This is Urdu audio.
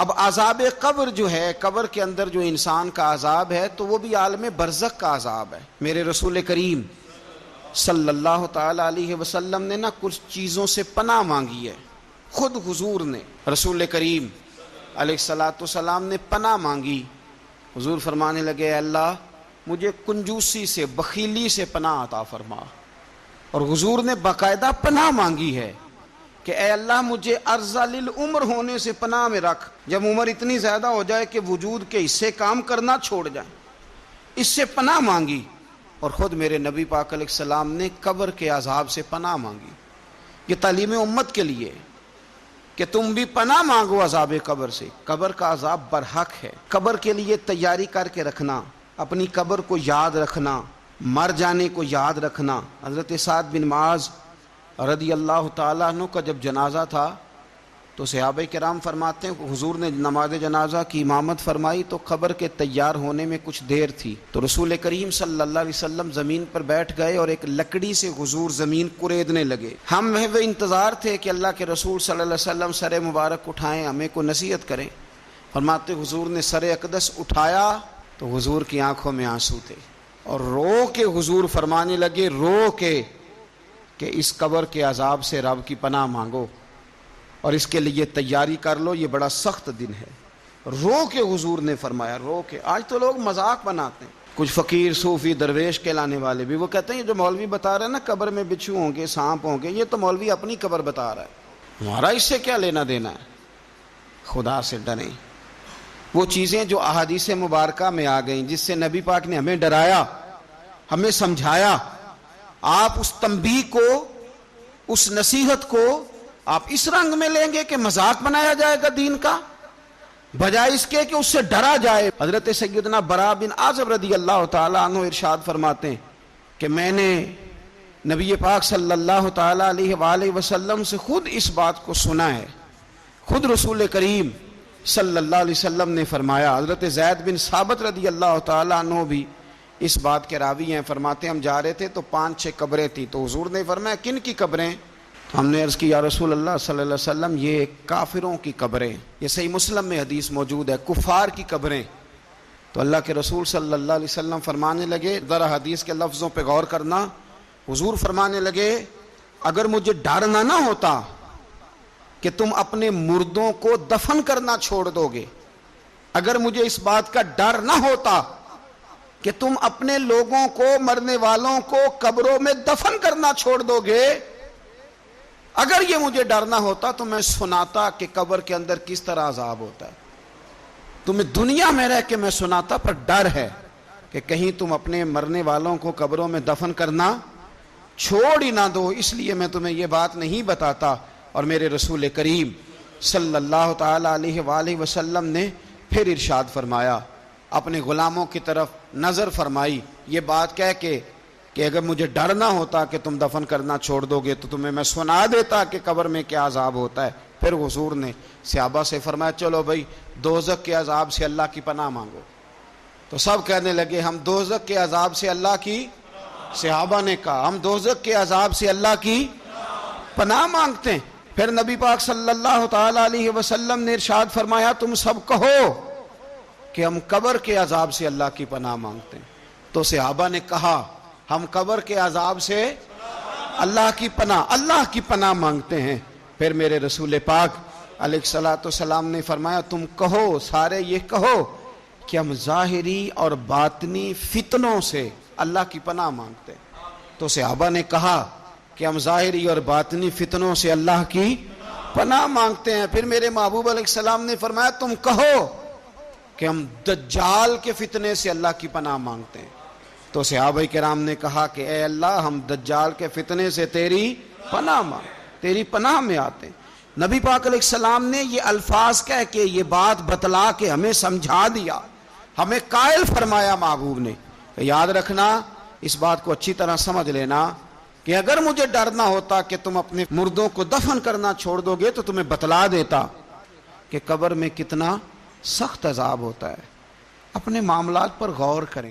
اب عذاب قبر جو ہے، قبر کے اندر جو انسان کا عذاب ہے، تو وہ بھی عالم برزخ کا عذاب ہے۔ میرے رسول کریم صلی اللہ تعالی علیہ وسلم نے نا کچھ چیزوں سے پناہ مانگی ہے۔ خود حضور نے، رسول کریم علیہ الصلوۃ والسلام نے پناہ مانگی۔ حضور فرمانے لگے اے اللہ مجھے کنجوسی سے، بخیلی سے پناہ عطا فرما۔ اور حضور نے باقاعدہ پناہ مانگی ہے کہ اے اللہ مجھے ارذل العمر ہونے سے پناہ میں رکھ، جب عمر اتنی زیادہ ہو جائے کہ وجود کے حصے کام کرنا چھوڑ جائیں، اس سے پناہ مانگی۔ اور خود میرے نبی پاک علیہ السلام نے قبر کے عذاب سے پناہ مانگی۔ یہ تعلیم امت کے لیے کہ تم بھی پناہ مانگو عذاب قبر سے۔ قبر کا عذاب برحق ہے۔ قبر کے لیے تیاری کر کے رکھنا، اپنی قبر کو یاد رکھنا، مر جانے کو یاد رکھنا۔ حضرت سعد بن معاذ رضی اللہ تعالیٰ عنہ کا جب جنازہ تھا تو صحابہ کرام فرماتے ہیں حضور نے نماز جنازہ کی امامت فرمائی تو قبر کے تیار ہونے میں کچھ دیر تھی، تو رسول کریم صلی اللہ علیہ وسلم زمین پر بیٹھ گئے اور ایک لکڑی سے حضور زمین کریدنے لگے۔ ہم وہ انتظار تھے کہ اللہ کے رسول صلی اللہ علیہ وسلم سر مبارک اٹھائیں، ہمیں کو نصیحت کریں۔ فرماتے حضور نے سر اقدس اٹھایا تو حضور کی آنکھوں میں آنسو تھے، اور رو کے حضور فرمانے لگے، رو کے کہ اس قبر کے عذاب سے رب کی پناہ مانگو اور اس کے لیے تیاری کر لو، یہ بڑا سخت دن ہے۔ رو کے حضور نے فرمایا، رو کے۔ آج تو لوگ مذاق بناتے ہیں، کچھ فقیر صوفی درویش کہلانے والے بھی، وہ کہتے ہیں جو مولوی بتا رہے ہیں نا قبر میں بچھو ہوں گے، سانپ ہوں گے، یہ تو مولوی اپنی قبر بتا رہا ہے، ہمارا اس سے کیا لینا دینا ہے۔ خدا سے ڈریں۔ وہ چیزیں جو احادیث مبارکہ میں آ گئیں، جس سے نبی پاک نے ہمیں ڈرایا، ہمیں سمجھایا، آپ اس تنبیہ کو، اس نصیحت کو آپ اس رنگ میں لیں گے کہ مذاق بنایا جائے گا دین کا، بجائے اس کے کہ اس سے ڈرا جائے۔ حضرت سیدنا براء بن عازب رضی اللہ تعالیٰ عنہ ارشاد فرماتے ہیں کہ میں نے نبی پاک صلی اللہ تعالیٰ علیہ وآلہ وسلم سے خود اس بات کو سنا ہے۔ خود رسول کریم صلی اللہ علیہ وسلم نے فرمایا۔ حضرت زید بن ثابت رضی اللہ تعالیٰ عنہ بھی اس بات کے راوی ہیں، فرماتے ہیں ہم جا رہے تھے تو 5-6 قبریں تھیں، تو حضور نے فرمایا کن کی قبریں؟ ہم نے عرض کی یا رسول اللہ صلی اللہ علیہ وسلم یہ کافروں کی قبریں، یہ صحیح مسلم میں حدیث موجود ہے، کفار کی قبریں۔ تو اللہ کے رسول صلی اللہ علیہ وسلم فرمانے لگے، ذرا حدیث کے لفظوں پہ غور کرنا، حضور فرمانے لگے اگر مجھے ڈر نہ ہوتا کہ تم اپنے مردوں کو دفن کرنا چھوڑ دو گے، اگر مجھے اس بات کا ڈر نہ ہوتا کہ تم اپنے لوگوں کو، مرنے والوں کو قبروں میں دفن کرنا چھوڑ دو گے، اگر یہ مجھے ڈر نہ ہوتا تو میں سناتا کہ قبر کے اندر کس طرح عذاب ہوتا ہے، تمہیں دنیا میں رہ کے میں سناتا، پر ڈر ہے کہ کہیں تم اپنے مرنے والوں کو قبروں میں دفن کرنا چھوڑ ہی نہ دو، اس لیے میں تمہیں یہ بات نہیں بتاتا۔ اور میرے رسول کریم صلی اللہ تعالی علیہ وآلہ وسلم نے پھر ارشاد فرمایا، اپنے غلاموں کی طرف نظر فرمائی، یہ بات کہہ کے کہ اگر مجھے ڈر نہ ہوتا کہ تم دفن کرنا چھوڑ دو گے تو تمہیں میں سنا دیتا کہ قبر میں کیا عذاب ہوتا ہے۔ پھر حضور نے صحابہ سے فرمایا چلو بھائی دوزخ کے عذاب سے اللہ کی پناہ مانگو، تو سب کہنے لگے ہم دوزخ کے عذاب سے اللہ کی، صحابہ نے کہا ہم دوزخ کے عذاب سے اللہ کی پناہ مانگتے ہیں۔ پھر نبی پاک صلی اللہ تعالی علیہ وسلم نے ارشاد فرمایا تم سب کہو کہ ہم قبر کے عذاب سے اللہ کی پناہ مانگتے ہیں۔ تو صحابہ نے کہا ہم قبر کے عذاب سے اللہ کی پناہ مانگتے ہیں۔ پھر میرے رسول پاک علیہ الصلوۃ والسلام نے فرمایا تم کہو، سارے یہ کہو کہ ہم ظاہری اور باطنی فتنوں سے اللہ کی پناہ مانگتے ہیں۔ تو صحابہ نے کہا کہ ہم ظاہری اور باطنی فتنوں سے اللہ کی پناہ مانگتے ہیں۔ پھر میرے محبوب علیہ السلام نے فرمایا تم کہو کہ ہم دجال کے فتنے سے اللہ کی پناہ مانگتے ہیں۔ تو صحابہ کرام نے کہا کہ اے اللہ ہم دجال کے فتنے سے تیری پناہ تیری پناہ میں آتے ہیں۔ نبی پاک علیہ السلام نے یہ الفاظ کہہ کے، یہ بات بتلا کے ہمیں سمجھا دیا، ہمیں قائل فرمایا محبوب نے کہ یاد رکھنا، اس بات کو اچھی طرح سمجھ لینا کہ اگر مجھے ڈر نہ ہوتا کہ تم اپنے مردوں کو دفن کرنا چھوڑ دو گے تو تمہیں بتلا دیتا کہ قبر میں کتنا سخت عذاب ہوتا ہے۔ اپنے معاملات پر غور کریں۔